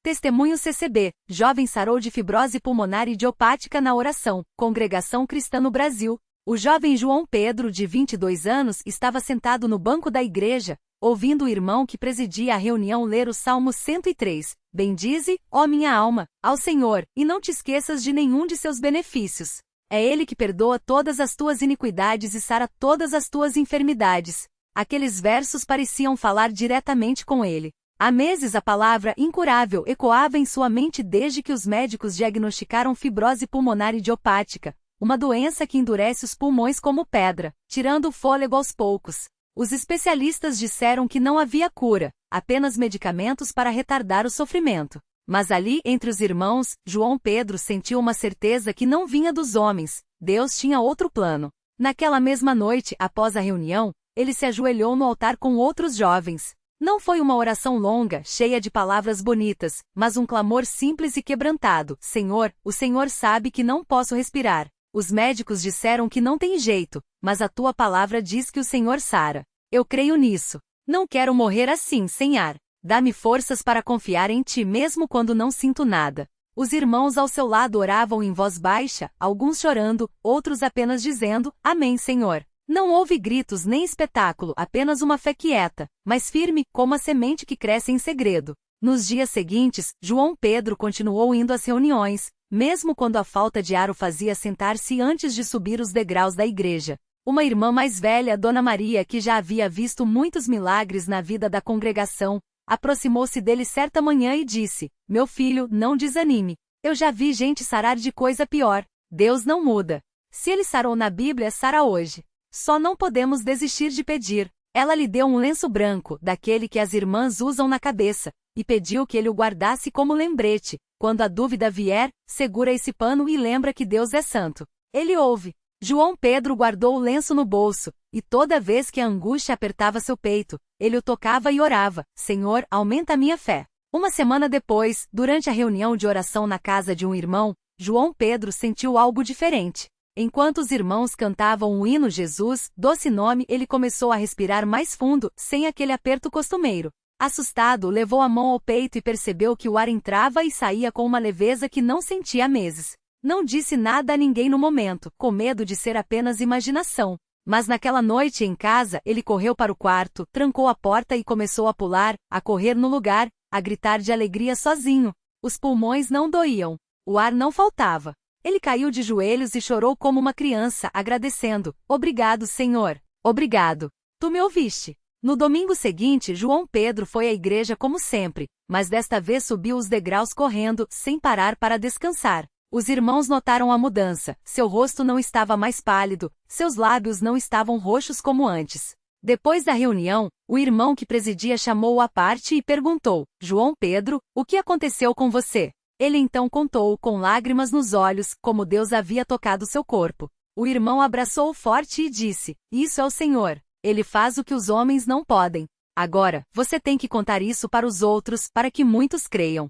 Testemunho CCB, jovem sarou de fibrose pulmonar idiopática na oração, Congregação Cristã no Brasil. O jovem João Pedro, de 22 anos, estava sentado no banco da igreja, ouvindo o irmão que presidia a reunião ler o Salmo 103. Bendize, ó minha alma, ao Senhor, e não te esqueças de nenhum de seus benefícios. É Ele que perdoa todas as tuas iniquidades e sara todas as tuas enfermidades. Aqueles versos pareciam falar diretamente com ele. Há meses a palavra incurável ecoava em sua mente desde que os médicos diagnosticaram fibrose pulmonar idiopática, uma doença que endurece os pulmões como pedra, tirando o fôlego aos poucos. Os especialistas disseram que não havia cura, apenas medicamentos para retardar o sofrimento. Mas ali, entre os irmãos, João Pedro sentiu uma certeza que não vinha dos homens. Deus tinha outro plano. Naquela mesma noite, após a reunião, ele se ajoelhou no altar com outros jovens. Não foi uma oração longa, cheia de palavras bonitas, mas um clamor simples e quebrantado. Senhor, o Senhor sabe que não posso respirar. Os médicos disseram que não tem jeito, mas a tua palavra diz que o Senhor sara. Eu creio nisso. Não quero morrer assim, sem ar. Dá-me forças para confiar em ti mesmo quando não sinto nada. Os irmãos ao seu lado oravam em voz baixa, alguns chorando, outros apenas dizendo, Amém, Senhor. Não houve gritos nem espetáculo, apenas uma fé quieta, mas firme, como a semente que cresce em segredo. Nos dias seguintes, João Pedro continuou indo às reuniões, mesmo quando a falta de ar o fazia sentar-se antes de subir os degraus da igreja. Uma irmã mais velha, Dona Maria, que já havia visto muitos milagres na vida da congregação, aproximou-se dele certa manhã e disse, Meu filho, não desanime. Eu já vi gente sarar de coisa pior. Deus não muda. Se ele sarou na Bíblia, sara hoje. Só não podemos desistir de pedir. Ela lhe deu um lenço branco, daquele que as irmãs usam na cabeça, e pediu que ele o guardasse como lembrete. Quando a dúvida vier, segura esse pano e lembra que Deus é santo. Ele ouve. João Pedro guardou o lenço no bolso, e toda vez que a angústia apertava seu peito, ele o tocava e orava, Senhor, aumenta a minha fé. Uma semana depois, durante a reunião de oração na casa de um irmão, João Pedro sentiu algo diferente. Enquanto os irmãos cantavam o hino Jesus, doce nome, ele começou a respirar mais fundo, sem aquele aperto costumeiro. Assustado, levou a mão ao peito e percebeu que o ar entrava e saía com uma leveza que não sentia há meses. Não disse nada a ninguém no momento, com medo de ser apenas imaginação. Mas naquela noite em casa, ele correu para o quarto, trancou a porta e começou a pular, a correr no lugar, a gritar de alegria sozinho. Os pulmões não doíam. O ar não faltava. Ele caiu de joelhos e chorou como uma criança, agradecendo. Obrigado, Senhor. Obrigado. Tu me ouviste. No domingo seguinte, João Pedro foi à igreja como sempre, mas desta vez subiu os degraus correndo, sem parar para descansar. Os irmãos notaram a mudança. Seu rosto não estava mais pálido, seus lábios não estavam roxos como antes. Depois da reunião, o irmão que presidia chamou-o à parte e perguntou, João Pedro, o que aconteceu com você? Ele então contou, com lágrimas nos olhos, como Deus havia tocado seu corpo. O irmão abraçou-o forte e disse, Isso é o Senhor. Ele faz o que os homens não podem. Agora, você tem que contar isso para os outros, para que muitos creiam.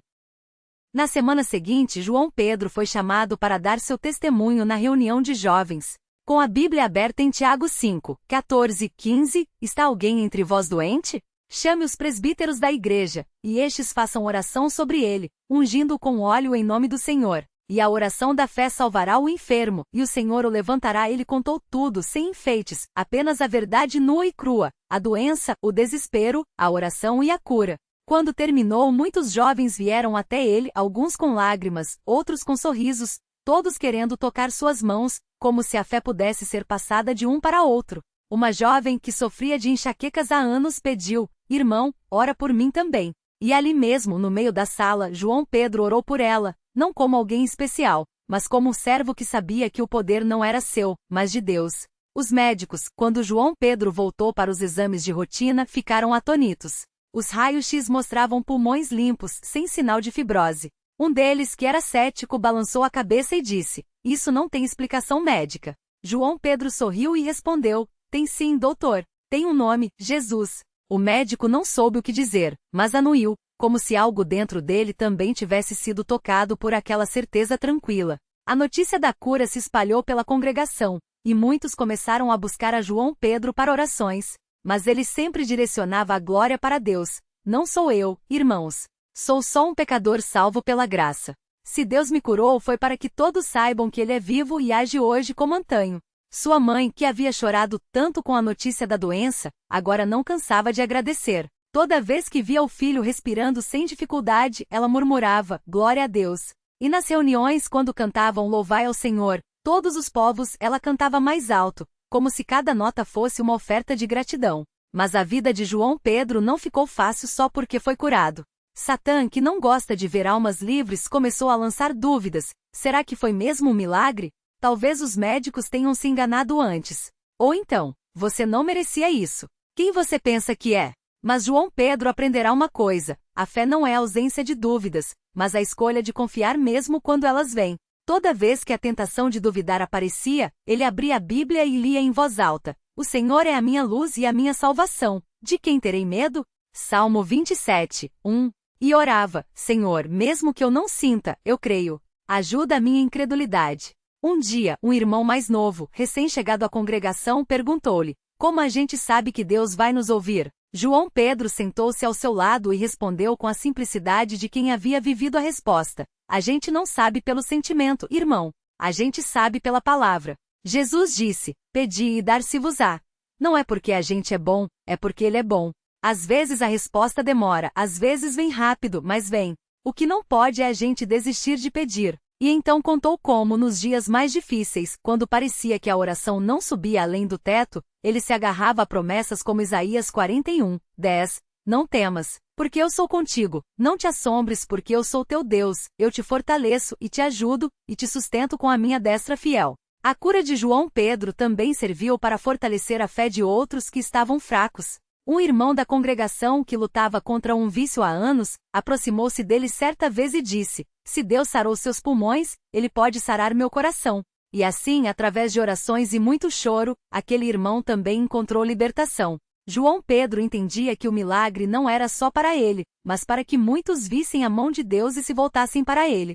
Na semana seguinte, João Pedro foi chamado para dar seu testemunho na reunião de jovens. Com a Bíblia aberta em Tiago 5, 14 e 15, está alguém entre vós doente? Chame os presbíteros da igreja, e estes façam oração sobre ele, ungindo-o com óleo em nome do Senhor. E a oração da fé salvará o enfermo, e o Senhor o levantará. Ele contou tudo, sem enfeites, apenas a verdade nua e crua, a doença, o desespero, a oração e a cura. Quando terminou, muitos jovens vieram até ele, alguns com lágrimas, outros com sorrisos, todos querendo tocar suas mãos, como se a fé pudesse ser passada de um para outro. Uma jovem que sofria de enxaquecas há anos pediu, Irmão, ora por mim também. E ali mesmo, no meio da sala, João Pedro orou por ela, não como alguém especial, mas como um servo que sabia que o poder não era seu, mas de Deus. Os médicos, quando João Pedro voltou para os exames de rotina, ficaram atônitos. Os raios-x mostravam pulmões limpos, sem sinal de fibrose. Um deles, que era cético, balançou a cabeça e disse, Isso não tem explicação médica. João Pedro sorriu e respondeu, Tem sim, doutor. Tem um nome, Jesus. O médico não soube o que dizer, mas anuiu, como se algo dentro dele também tivesse sido tocado por aquela certeza tranquila. A notícia da cura se espalhou pela congregação, e muitos começaram a buscar a João Pedro para orações. Mas ele sempre direcionava a glória para Deus. Não sou eu, irmãos. Sou só um pecador salvo pela graça. Se Deus me curou foi para que todos saibam que Ele é vivo e age hoje como antanho. Sua mãe, que havia chorado tanto com a notícia da doença, agora não cansava de agradecer. Toda vez que via o filho respirando sem dificuldade, ela murmurava, glória a Deus. E nas reuniões, quando cantavam Louvai ao Senhor, todos os povos, ela cantava mais alto, como se cada nota fosse uma oferta de gratidão. Mas a vida de João Pedro não ficou fácil só porque foi curado. Satã, que não gosta de ver almas livres, começou a lançar dúvidas. Será que foi mesmo um milagre? Talvez os médicos tenham se enganado antes. Ou então, você não merecia isso. Quem você pensa que é? Mas João Pedro aprenderá uma coisa: a fé não é a ausência de dúvidas, mas a escolha de confiar mesmo quando elas vêm. Toda vez que a tentação de duvidar aparecia, ele abria a Bíblia e lia em voz alta: O Senhor é a minha luz e a minha salvação. De quem terei medo? Salmo 27, 1. E orava: Senhor, mesmo que eu não sinta, eu creio. Ajuda a minha incredulidade. Um dia, um irmão mais novo, recém-chegado à congregação, perguntou-lhe: Como a gente sabe que Deus vai nos ouvir? João Pedro sentou-se ao seu lado e respondeu com a simplicidade de quem havia vivido a resposta: A gente não sabe pelo sentimento, irmão. A gente sabe pela palavra. Jesus disse: Pedi e dar-se-vos-á. Não é porque a gente é bom, é porque Ele é bom. Às vezes a resposta demora, às vezes vem rápido, mas vem. O que não pode é a gente desistir de pedir. E então contou como, nos dias mais difíceis, quando parecia que a oração não subia além do teto, ele se agarrava a promessas como Isaías 41, 10. Não temas, porque eu sou contigo. Não te assombres, porque eu sou teu Deus. Eu te fortaleço e te ajudo, e te sustento com a minha destra fiel. A cura de João Pedro também serviu para fortalecer a fé de outros que estavam fracos. Um irmão da congregação que lutava contra um vício há anos, aproximou-se dele certa vez e disse: Se Deus sarou seus pulmões, Ele pode sarar meu coração. E assim, através de orações e muito choro, aquele irmão também encontrou libertação. João Pedro entendia que o milagre não era só para ele, mas para que muitos vissem a mão de Deus e se voltassem para ele.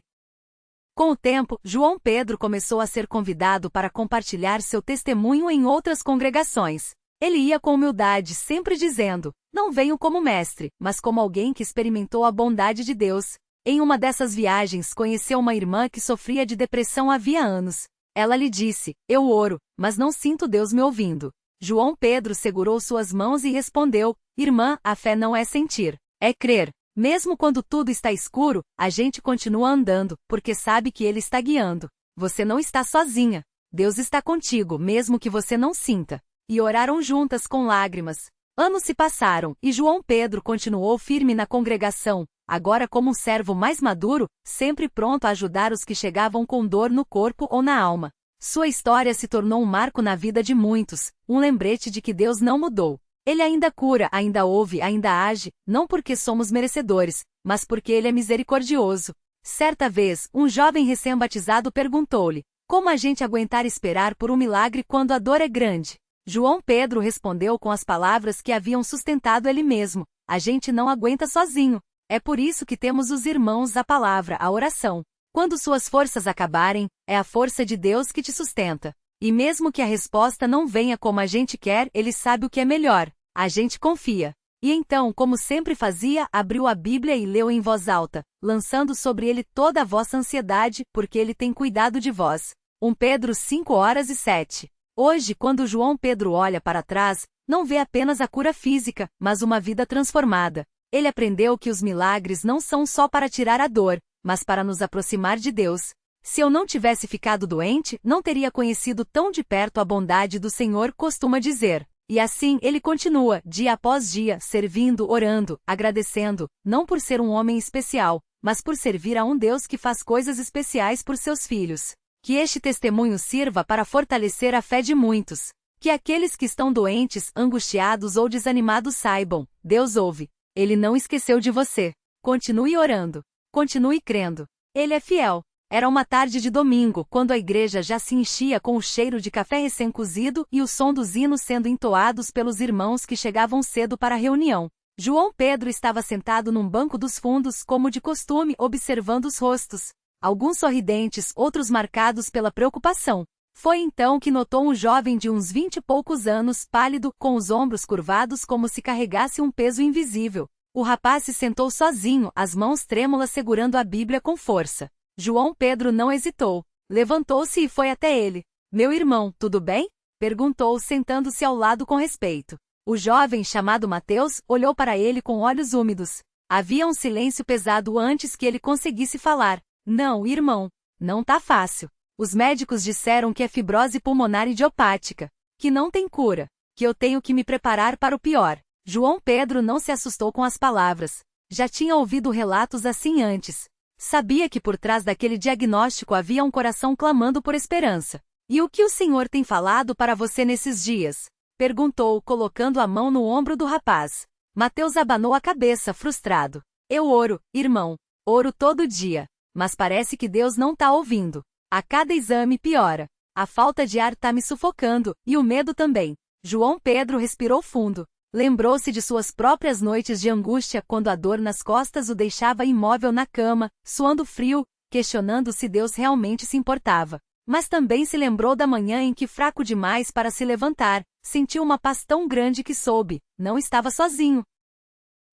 Com o tempo, João Pedro começou a ser convidado para compartilhar seu testemunho em outras congregações. Ele ia com humildade, sempre dizendo: Não venho como mestre, mas como alguém que experimentou a bondade de Deus. Em uma dessas viagens, conheceu uma irmã que sofria de depressão havia anos. Ela lhe disse: Eu oro, mas não sinto Deus me ouvindo. João Pedro segurou suas mãos e respondeu: Irmã, a fé não é sentir, é crer. Mesmo quando tudo está escuro, a gente continua andando, porque sabe que Ele está guiando. Você não está sozinha. Deus está contigo, mesmo que você não sinta. E oraram juntas com lágrimas. Anos se passaram, e João Pedro continuou firme na congregação, agora como um servo mais maduro, sempre pronto a ajudar os que chegavam com dor no corpo ou na alma. Sua história se tornou um marco na vida de muitos, um lembrete de que Deus não mudou. Ele ainda cura, ainda ouve, ainda age, não porque somos merecedores, mas porque Ele é misericordioso. Certa vez, um jovem recém-batizado perguntou-lhe: Como a gente aguentar esperar por um milagre quando a dor é grande? João Pedro respondeu com as palavras que haviam sustentado ele mesmo: A gente não aguenta sozinho. É por isso que temos os irmãos, a palavra, a oração. Quando suas forças acabarem, é a força de Deus que te sustenta. E mesmo que a resposta não venha como a gente quer, Ele sabe o que é melhor. A gente confia. E então, como sempre fazia, abriu a Bíblia e leu em voz alta, lançando sobre ele toda a vossa ansiedade, porque Ele tem cuidado de vós. 1 Pedro 5:7. Hoje, quando João Pedro olha para trás, não vê apenas a cura física, mas uma vida transformada. Ele aprendeu que os milagres não são só para tirar a dor, mas para nos aproximar de Deus. Se eu não tivesse ficado doente, não teria conhecido tão de perto a bondade do Senhor, costuma dizer. E assim, ele continua, dia após dia, servindo, orando, agradecendo, não por ser um homem especial, mas por servir a um Deus que faz coisas especiais por seus filhos. Que este testemunho sirva para fortalecer a fé de muitos. Que aqueles que estão doentes, angustiados ou desanimados saibam: Deus ouve. Ele não esqueceu de você. Continue orando. Continue crendo. Ele é fiel. Era uma tarde de domingo, quando a igreja já se enchia com o cheiro de café recém-cozido e o som dos hinos sendo entoados pelos irmãos que chegavam cedo para a reunião. João Pedro estava sentado num banco dos fundos, como de costume, observando os rostos. Alguns sorridentes, outros marcados pela preocupação. Foi então que notou um jovem de uns 20 e poucos anos, pálido, com os ombros curvados como se carregasse um peso invisível. O rapaz se sentou sozinho, as mãos trêmulas segurando a Bíblia com força. João Pedro não hesitou. Levantou-se e foi até ele. Meu irmão, tudo bem? Perguntou, sentando-se ao lado com respeito. O jovem, chamado Mateus, olhou para ele com olhos úmidos. Havia um silêncio pesado antes que ele conseguisse falar. Não, irmão. Não tá fácil. Os médicos disseram que é fibrose pulmonar idiopática. Que não tem cura. Que eu tenho que me preparar para o pior. João Pedro não se assustou com as palavras. Já tinha ouvido relatos assim antes. Sabia que por trás daquele diagnóstico havia um coração clamando por esperança. E o que o Senhor tem falado para você nesses dias? Perguntou, colocando a mão no ombro do rapaz. Mateus abanou a cabeça, frustrado. Eu oro, irmão. Oro todo dia. Mas parece que Deus não tá ouvindo. A cada exame piora. A falta de ar tá me sufocando, e o medo também. João Pedro respirou fundo. Lembrou-se de suas próprias noites de angústia quando a dor nas costas o deixava imóvel na cama, suando frio, questionando se Deus realmente se importava. Mas também se lembrou da manhã em que, fraco demais para se levantar, sentiu uma paz tão grande que soube, não estava sozinho.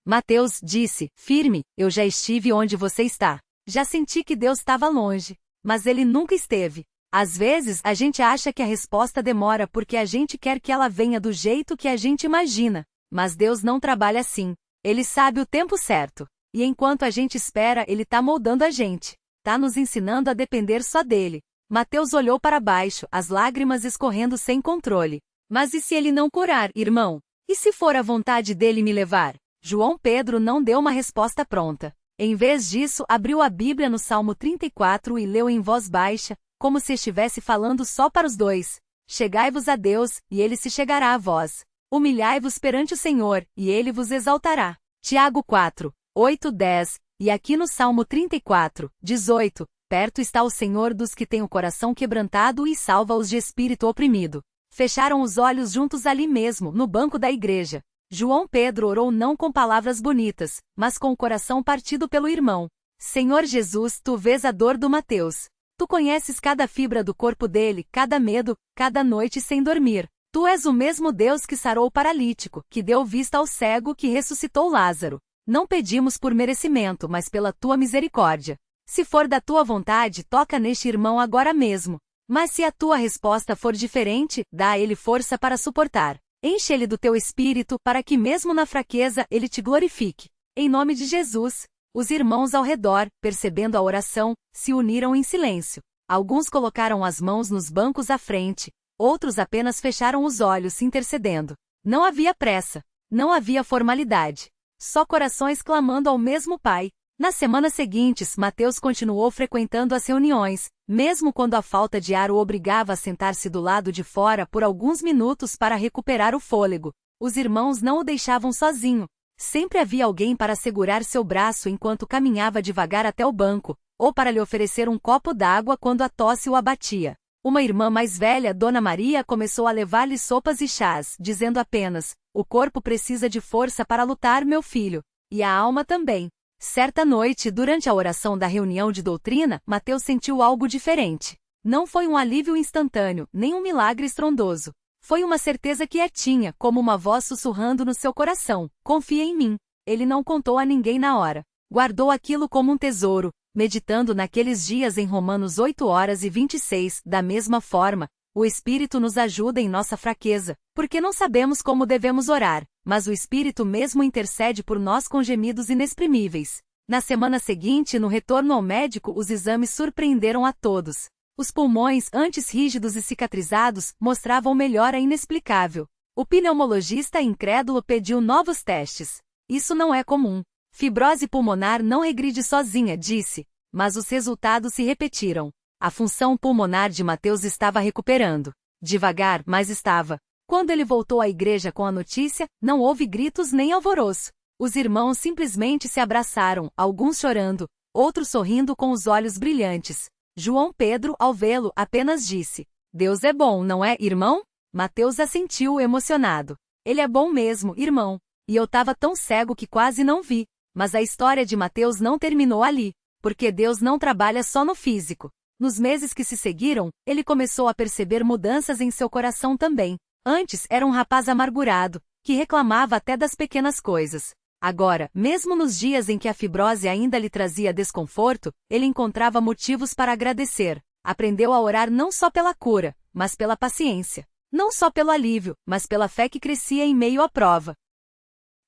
Mateus disse, firme, eu já estive onde você está. Já senti que Deus estava longe. Mas ele nunca esteve. Às vezes a gente acha que a resposta demora porque a gente quer que ela venha do jeito que a gente imagina. Mas Deus não trabalha assim. Ele sabe o tempo certo. E enquanto a gente espera, Ele está moldando a gente. Está nos ensinando a depender só dele. Mateus olhou para baixo, as lágrimas escorrendo sem controle. Mas e se Ele não curar, irmão? E se for a vontade dele me levar? João Pedro não deu uma resposta pronta. Em vez disso, abriu a Bíblia no Salmo 34 e leu em voz baixa, como se estivesse falando só para os dois. Chegai-vos a Deus, e Ele se chegará a vós. Humilhai-vos perante o Senhor, e Ele vos exaltará. Tiago 4, 8, 10, e aqui no Salmo 34, 18, perto está o Senhor dos que têm o coração quebrantado e salva-os de espírito oprimido. Fecharam os olhos juntos ali mesmo, no banco da igreja. João Pedro orou não com palavras bonitas, mas com o coração partido pelo irmão. Senhor Jesus, tu vês a dor do Mateus. Tu conheces cada fibra do corpo dele, cada medo, cada noite sem dormir. Tu és o mesmo Deus que sarou o paralítico, que deu vista ao cego, que ressuscitou Lázaro. Não pedimos por merecimento, mas pela tua misericórdia. Se for da tua vontade, toca neste irmão agora mesmo. Mas se a tua resposta for diferente, dá a ele força para suportar. Enche ele do teu espírito, para que mesmo na fraqueza ele te glorifique. Em nome de Jesus. Os irmãos ao redor, percebendo a oração, se uniram em silêncio. Alguns colocaram as mãos nos bancos à frente, outros apenas fecharam os olhos, intercedendo. Não havia pressa, não havia formalidade. Só corações clamando ao mesmo Pai. Nas semanas seguintes, Mateus continuou frequentando as reuniões, mesmo quando a falta de ar o obrigava a sentar-se do lado de fora por alguns minutos para recuperar o fôlego. Os irmãos não o deixavam sozinho. Sempre havia alguém para segurar seu braço enquanto caminhava devagar até o banco, ou para lhe oferecer um copo d'água quando a tosse o abatia. Uma irmã mais velha, Dona Maria, começou a levar-lhe sopas e chás, dizendo apenas: "O corpo precisa de força para lutar, meu filho. E a alma também." Certa noite, durante a oração da reunião de doutrina, Mateus sentiu algo diferente. Não foi um alívio instantâneo, nem um milagre estrondoso. Foi uma certeza quietinha, como uma voz sussurrando no seu coração: "Confia em mim." Ele não contou a ninguém na hora. Guardou aquilo como um tesouro, meditando naqueles dias em Romanos 8h26, da mesma forma, o Espírito nos ajuda em nossa fraqueza, porque não sabemos como devemos orar, mas o Espírito mesmo intercede por nós com gemidos inexprimíveis. Na semana seguinte, no retorno ao médico, os exames surpreenderam a todos. Os pulmões, antes rígidos e cicatrizados, mostravam melhora inexplicável. O pneumologista incrédulo pediu novos testes. Isso não é comum. Fibrose pulmonar não regride sozinha, disse, mas os resultados se repetiram. A função pulmonar de Mateus estava recuperando. Devagar, mas estava. Quando ele voltou à igreja com a notícia, não houve gritos nem alvoroço. Os irmãos simplesmente se abraçaram, alguns chorando, outros sorrindo com os olhos brilhantes. João Pedro, ao vê-lo, apenas disse: "Deus é bom, não é, irmão?" Mateus assentiu emocionado. "Ele é bom mesmo, irmão. E eu estava tão cego que quase não vi." Mas a história de Mateus não terminou ali, porque Deus não trabalha só no físico. Nos meses que se seguiram, ele começou a perceber mudanças em seu coração também. Antes era um rapaz amargurado, que reclamava até das pequenas coisas. Agora, mesmo nos dias em que a fibrose ainda lhe trazia desconforto, ele encontrava motivos para agradecer. Aprendeu a orar não só pela cura, mas pela paciência. Não só pelo alívio, mas pela fé que crescia em meio à prova.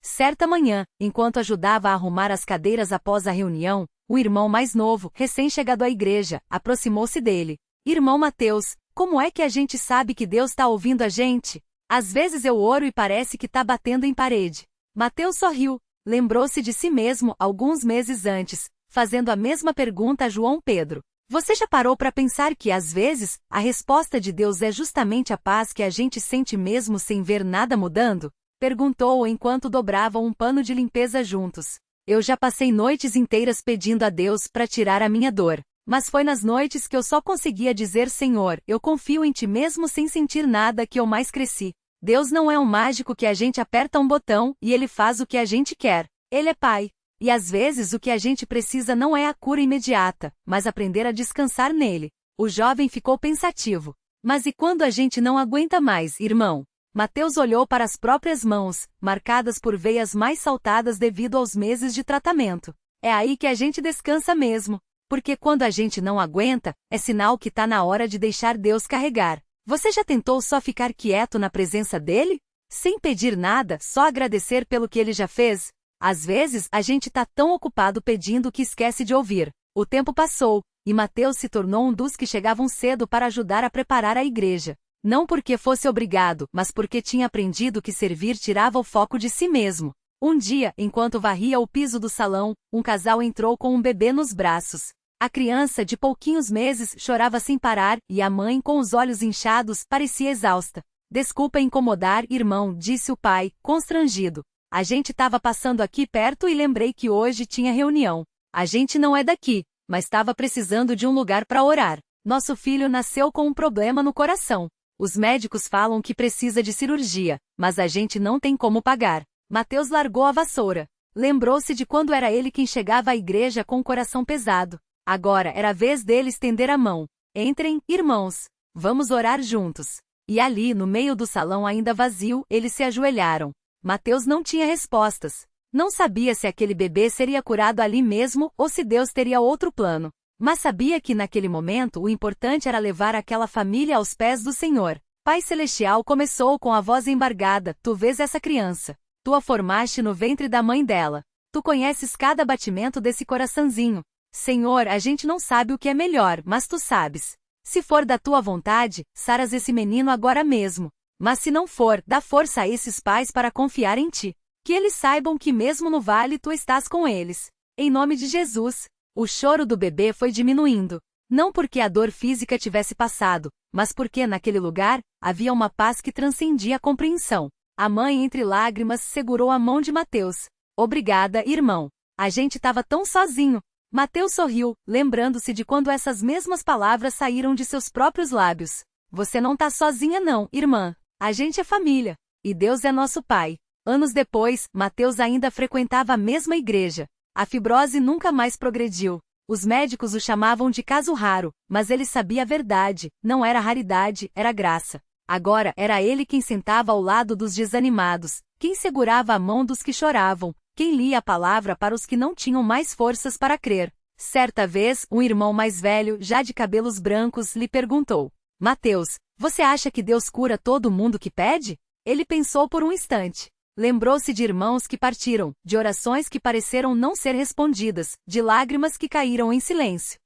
Certa manhã, enquanto ajudava a arrumar as cadeiras após a reunião, o irmão mais novo, recém-chegado à igreja, aproximou-se dele. Irmão Mateus, como é que a gente sabe que Deus está ouvindo a gente? Às vezes eu oro e parece que está batendo em parede. Mateus sorriu, lembrou-se de si mesmo alguns meses antes, fazendo a mesma pergunta a João Pedro. Você já parou para pensar que, às vezes, a resposta de Deus é justamente a paz que a gente sente mesmo sem ver nada mudando? Perguntou enquanto dobravam um pano de limpeza juntos. Eu já passei noites inteiras pedindo a Deus para tirar a minha dor. Mas foi nas noites que eu só conseguia dizer Senhor, eu confio em Ti mesmo sem sentir nada que eu mais cresci. Deus não é um mágico que a gente aperta um botão e Ele faz o que a gente quer. Ele é Pai. E às vezes o que a gente precisa não é a cura imediata, mas aprender a descansar nele. O jovem ficou pensativo. Mas e quando a gente não aguenta mais, irmão? Mateus olhou para as próprias mãos, marcadas por veias mais saltadas devido aos meses de tratamento. É aí que a gente descansa mesmo. Porque quando a gente não aguenta, é sinal que tá na hora de deixar Deus carregar. Você já tentou só ficar quieto na presença dele? Sem pedir nada, só agradecer pelo que ele já fez? Às vezes, a gente tá tão ocupado pedindo que esquece de ouvir. O tempo passou, e Mateus se tornou um dos que chegavam cedo para ajudar a preparar a igreja. Não porque fosse obrigado, mas porque tinha aprendido que servir tirava o foco de si mesmo. Um dia, enquanto varria o piso do salão, um casal entrou com um bebê nos braços. A criança, de pouquinhos meses, chorava sem parar, e a mãe, com os olhos inchados, parecia exausta. Desculpa incomodar, irmão, disse o pai, constrangido. A gente estava passando aqui perto e lembrei que hoje tinha reunião. A gente não é daqui, mas estava precisando de um lugar para orar. Nosso filho nasceu com um problema no coração. Os médicos falam que precisa de cirurgia, mas a gente não tem como pagar. Mateus largou a vassoura. Lembrou-se de quando era ele quem chegava à igreja com o coração pesado. Agora era a vez dele estender a mão. Entrem, irmãos. Vamos orar juntos. E ali, no meio do salão ainda vazio, eles se ajoelharam. Mateus não tinha respostas. Não sabia se aquele bebê seria curado ali mesmo ou se Deus teria outro plano. Mas sabia que naquele momento o importante era levar aquela família aos pés do Senhor. Pai Celestial começou com a voz embargada, tu vês essa criança. Tu a formaste no ventre da mãe dela. Tu conheces cada batimento desse coraçãozinho. Senhor, a gente não sabe o que é melhor, mas tu sabes. Se for da tua vontade, saras esse menino agora mesmo. Mas se não for, dá força a esses pais para confiar em ti. Que eles saibam que mesmo no vale tu estás com eles. Em nome de Jesus. O choro do bebê foi diminuindo. Não porque a dor física tivesse passado, mas porque naquele lugar, havia uma paz que transcendia a compreensão. A mãe, entre lágrimas, segurou a mão de Mateus. Obrigada, irmão. A gente estava tão sozinho. Mateus sorriu, lembrando-se de quando essas mesmas palavras saíram de seus próprios lábios. Você não tá sozinha não, irmã. A gente é família. E Deus é nosso Pai. Anos depois, Mateus ainda frequentava a mesma igreja. A fibrose nunca mais progrediu. Os médicos o chamavam de caso raro, mas ele sabia a verdade. Não era raridade, era graça. Agora era ele quem sentava ao lado dos desanimados, quem segurava a mão dos que choravam, quem lia a palavra para os que não tinham mais forças para crer. Certa vez, um irmão mais velho, já de cabelos brancos, lhe perguntou: Mateus, você acha que Deus cura todo mundo que pede? Ele pensou por um instante. Lembrou-se de irmãos que partiram, de orações que pareceram não ser respondidas, de lágrimas que caíram em silêncio.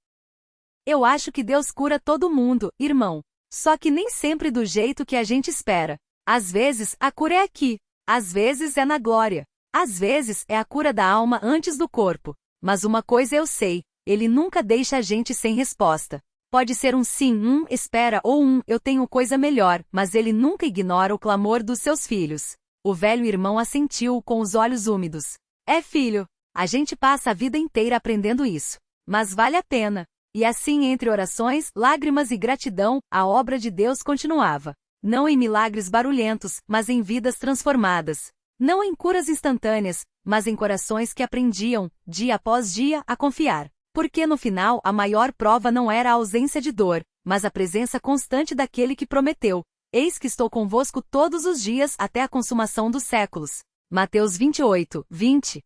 Eu acho que Deus cura todo mundo, irmão. Só que nem sempre do jeito que a gente espera. Às vezes, a cura é aqui. Às vezes é na glória. Às vezes é a cura da alma antes do corpo. Mas uma coisa eu sei, Ele nunca deixa a gente sem resposta. Pode ser um sim, espera ou eu tenho coisa melhor, mas Ele nunca ignora o clamor dos seus filhos. O velho irmão assentiu com os olhos úmidos. É, filho. A gente passa a vida inteira aprendendo isso. Mas vale a pena. E assim, entre orações, lágrimas e gratidão, a obra de Deus continuava. Não em milagres barulhentos, mas em vidas transformadas. Não em curas instantâneas, mas em corações que aprendiam, dia após dia, a confiar. Porque no final, a maior prova não era a ausência de dor, mas a presença constante daquele que prometeu: Eis que estou convosco todos os dias até a consumação dos séculos. Mateus 28, 20.